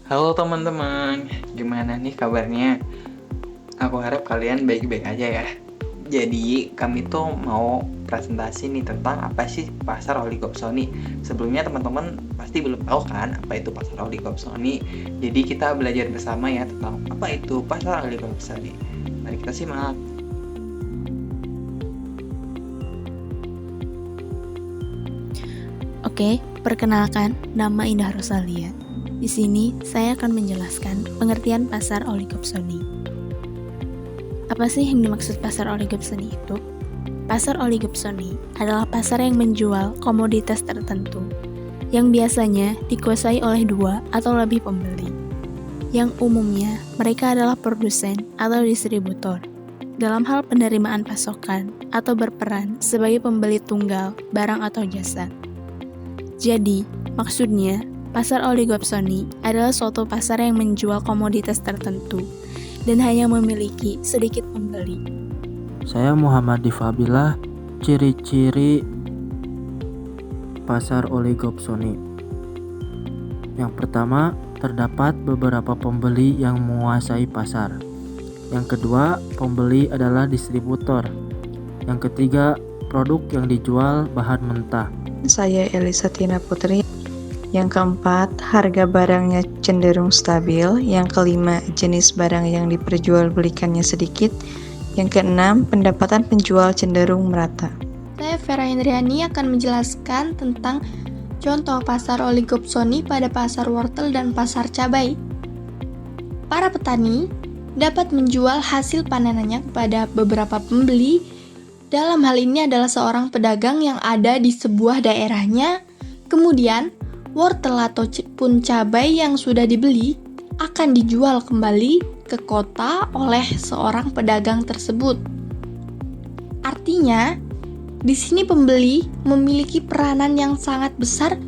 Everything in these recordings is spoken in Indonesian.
Halo teman-teman, gimana nih kabarnya? Aku harap kalian baik-baik aja ya. Jadi kami tuh mau presentasi nih tentang apa sih pasar oligopsoni. Sebelumnya teman-teman pasti belum tahu kan apa itu pasar oligopsoni. Jadi kita belajar bersama ya tentang apa itu pasar oligopsoni. Mari kita simak. Oke, perkenalkan, nama Indah Rosalia. Di sini saya akan menjelaskan pengertian pasar oligopsoni. Apa sih yang dimaksud pasar oligopsoni itu? Pasar oligopsoni adalah pasar yang menjual komoditas tertentu yang biasanya dikuasai oleh dua atau lebih pembeli. Yang umumnya mereka adalah produsen atau distributor dalam hal penerimaan pasokan atau berperan sebagai pembeli tunggal barang atau jasa. Jadi, maksudnya, pasar oligopsoni adalah suatu pasar yang menjual komoditas tertentu dan hanya memiliki sedikit pembeli. Saya Muhammad Difabilah. Ciri-ciri pasar oligopsoni. Yang pertama, terdapat beberapa pembeli yang menguasai pasar. Yang kedua, pembeli adalah distributor. Yang ketiga, produk yang dijual bahan mentah. Saya Elisa Tina Putri. Yang keempat, harga barangnya cenderung stabil. Yang kelima, jenis barang yang diperjualbelikannya sedikit. Yang keenam, pendapatan penjual cenderung merata. Saya Vera Indriani akan menjelaskan tentang contoh pasar oligopsoni pada pasar wortel dan pasar cabai. Para petani dapat menjual hasil panenannya kepada beberapa pembeli. Dalam hal ini adalah seorang pedagang yang ada di sebuah daerahnya. Kemudian, wortel ataupun cabai yang sudah dibeli akan dijual kembali ke kota oleh seorang pedagang tersebut. Artinya, di sini pembeli memiliki peranan yang sangat besar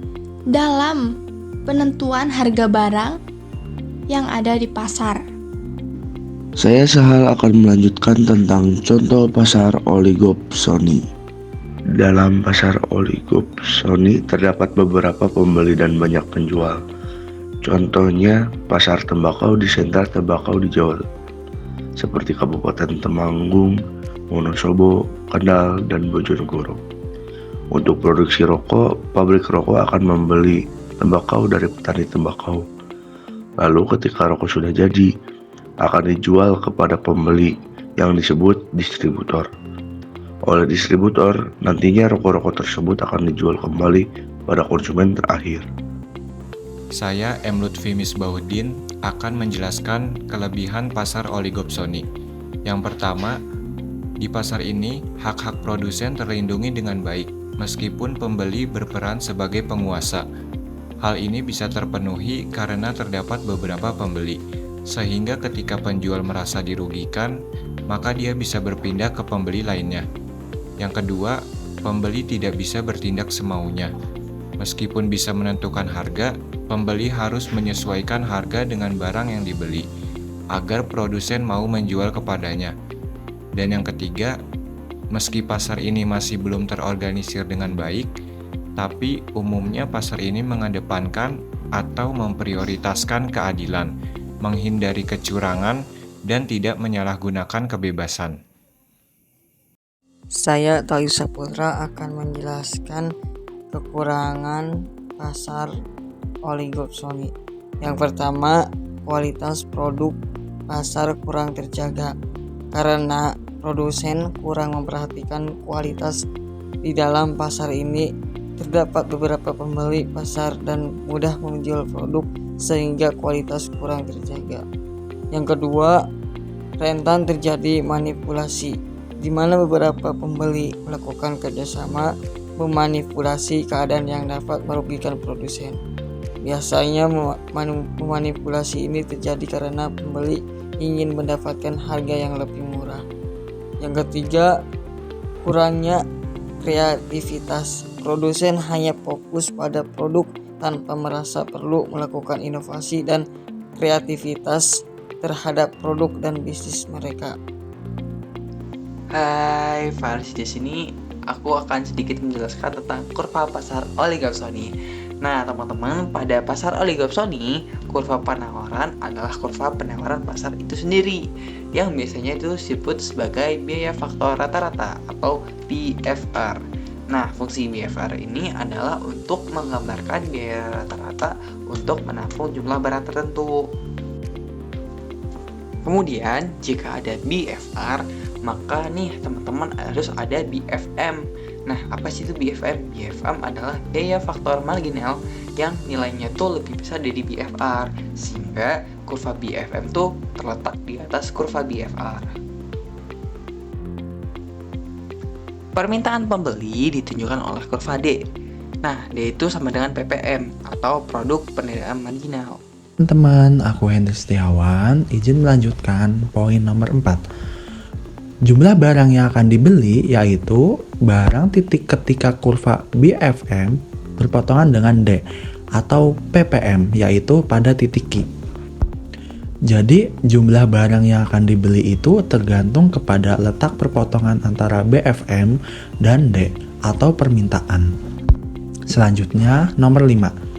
dalam penentuan harga barang yang ada di pasar. Saya Sahal akan melanjutkan tentang contoh pasar oligopsoni. Dalam pasar oligopsoni terdapat beberapa pembeli dan banyak penjual. Contohnya pasar tembakau di sentra tembakau di Jawa, seperti Kabupaten Temanggung, Wonosobo, Kendal, dan Bojonegoro. Untuk produksi rokok, pabrik rokok akan membeli tembakau dari petani tembakau. Lalu ketika rokok sudah jadi, akan dijual kepada pembeli yang disebut distributor. Oleh distributor, nantinya rokok-rokok tersebut akan dijual kembali pada konsumen terakhir. Saya M. Lutfi Misbahuddin akan menjelaskan kelebihan pasar oligopsoni. Yang pertama, di pasar ini hak-hak produsen terlindungi dengan baik, meskipun pembeli berperan sebagai penguasa. Hal ini bisa terpenuhi karena terdapat beberapa pembeli, sehingga ketika penjual merasa dirugikan, maka dia bisa berpindah ke pembeli lainnya. Yang kedua, pembeli tidak bisa bertindak semaunya. Meskipun bisa menentukan harga, pembeli harus menyesuaikan harga dengan barang yang dibeli, agar produsen mau menjual kepadanya. Dan yang ketiga, meski pasar ini masih belum terorganisir dengan baik, tapi umumnya pasar ini mengedepankan atau memprioritaskan keadilan, menghindari kecurangan, dan tidak menyalahgunakan kebebasan. Saya Tali Saputra akan menjelaskan kekurangan pasar oligopsoni. Yang pertama, kualitas produk pasar kurang terjaga karena produsen kurang memperhatikan kualitas. Di dalam pasar ini terdapat beberapa pembeli pasar dan mudah menjual produk sehingga kualitas kurang terjaga. Yang kedua, rentan terjadi manipulasi, di mana beberapa pembeli melakukan kerjasama memanipulasi keadaan yang dapat merugikan produsen. Biasanya memanipulasi ini terjadi karena pembeli ingin mendapatkan harga yang lebih murah. Yang ketiga, kurangnya kreativitas. Produsen hanya fokus pada produk tanpa merasa perlu melakukan inovasi dan kreativitas terhadap produk dan bisnis mereka. Hai, Faris di sini. Aku akan sedikit menjelaskan tentang kurva pasar oligopsoni. Nah, teman-teman, pada pasar oligopsoni, kurva penawaran adalah kurva penawaran pasar itu sendiri, yang biasanya itu disebut sebagai biaya faktor rata-rata atau BFR. Nah, fungsi BFR ini adalah untuk menggambarkan biaya rata-rata untuk menampung jumlah barang tertentu. Kemudian, jika ada BFR, maka nih teman-teman harus ada BFM. Nah, apa sih itu BFM? BFM adalah biaya faktor marginal yang nilainya tuh lebih besar dari BFR, sehingga kurva BFM tuh terletak di atas kurva BFR. Permintaan pembeli ditunjukkan oleh kurva D. Nah, D itu sama dengan PPM atau produk penerimaan marginal. Teman-teman, aku Hendri Setiawan, izin melanjutkan poin nomor 4. Jumlah barang yang akan dibeli yaitu barang titik ketika kurva BFM berpotongan dengan D atau PPM yaitu pada titik Q. Jadi jumlah barang yang akan dibeli itu tergantung kepada letak perpotongan antara BFM dan D atau permintaan. Selanjutnya nomor 5.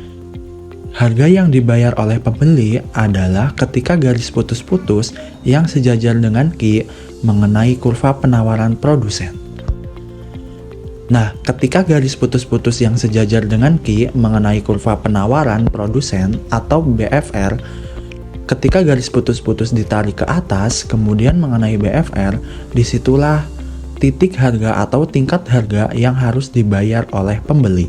Harga yang dibayar oleh pembeli adalah ketika garis putus-putus yang sejajar dengan Q mengenai kurva penawaran produsen. Nah, ketika garis putus-putus yang sejajar dengan Q mengenai kurva penawaran produsen atau BFR, ketika garis putus-putus ditarik ke atas kemudian mengenai BFR, disitulah titik harga atau tingkat harga yang harus dibayar oleh pembeli.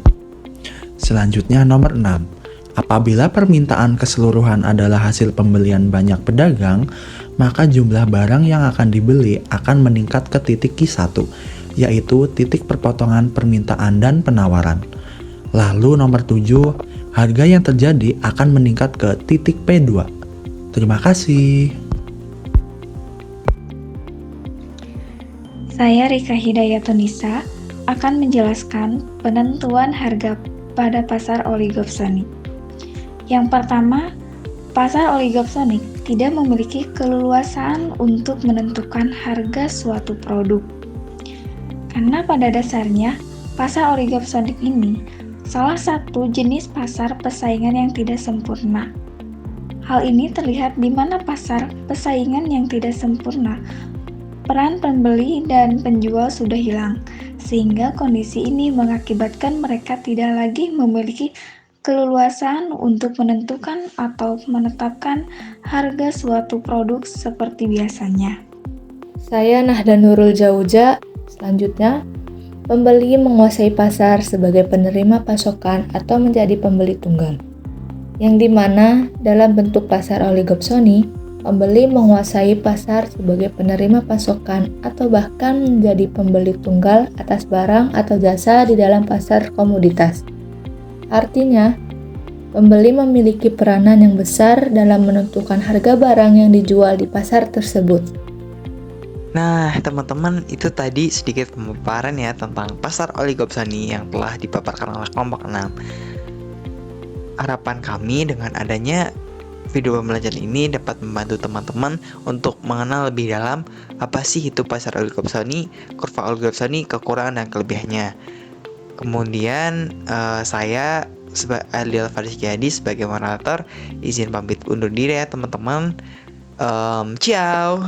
Selanjutnya nomor 6. Apabila permintaan keseluruhan adalah hasil pembelian banyak pedagang, maka jumlah barang yang akan dibeli akan meningkat ke titik Q1, yaitu titik perpotongan permintaan dan penawaran. Lalu nomor 7, harga yang terjadi akan meningkat ke titik P2. Terima kasih. Saya Rika Hidayatunisa akan menjelaskan penentuan harga pada pasar oligopsoni. Yang pertama, pasar oligopsoni tidak memiliki keleluasaan untuk menentukan harga suatu produk. Karena pada dasarnya, pasar oligopsoni ini salah satu jenis pasar persaingan yang tidak sempurna. Hal ini terlihat di mana pasar persaingan yang tidak sempurna, peran pembeli dan penjual sudah hilang, sehingga kondisi ini mengakibatkan mereka tidak lagi memiliki keleluasaan untuk menentukan atau menetapkan harga suatu produk seperti biasanya. Saya Nahda Nurul Jauja. Selanjutnya, pembeli menguasai pasar sebagai penerima pasokan atau menjadi pembeli tunggal. Yang dimana dalam bentuk pasar oligopsoni, pembeli menguasai pasar sebagai penerima pasokan atau bahkan menjadi pembeli tunggal atas barang atau jasa di dalam pasar komoditas. Artinya, pembeli memiliki peranan yang besar dalam menentukan harga barang yang dijual di pasar tersebut. Nah, teman-teman, itu tadi sedikit pemaparan ya tentang pasar oligopsoni yang telah dipaparkan oleh kelompok 6. Harapan kami dengan adanya video pembelajaran ini dapat membantu teman-teman untuk mengenal lebih dalam apa sih itu pasar oligopsoni, kurva oligopsoni, kekurangan dan kelebihannya. Kemudian saya Adil Faris Jadi sebagai moderator izin pamit undur diri ya teman-teman. Ciao.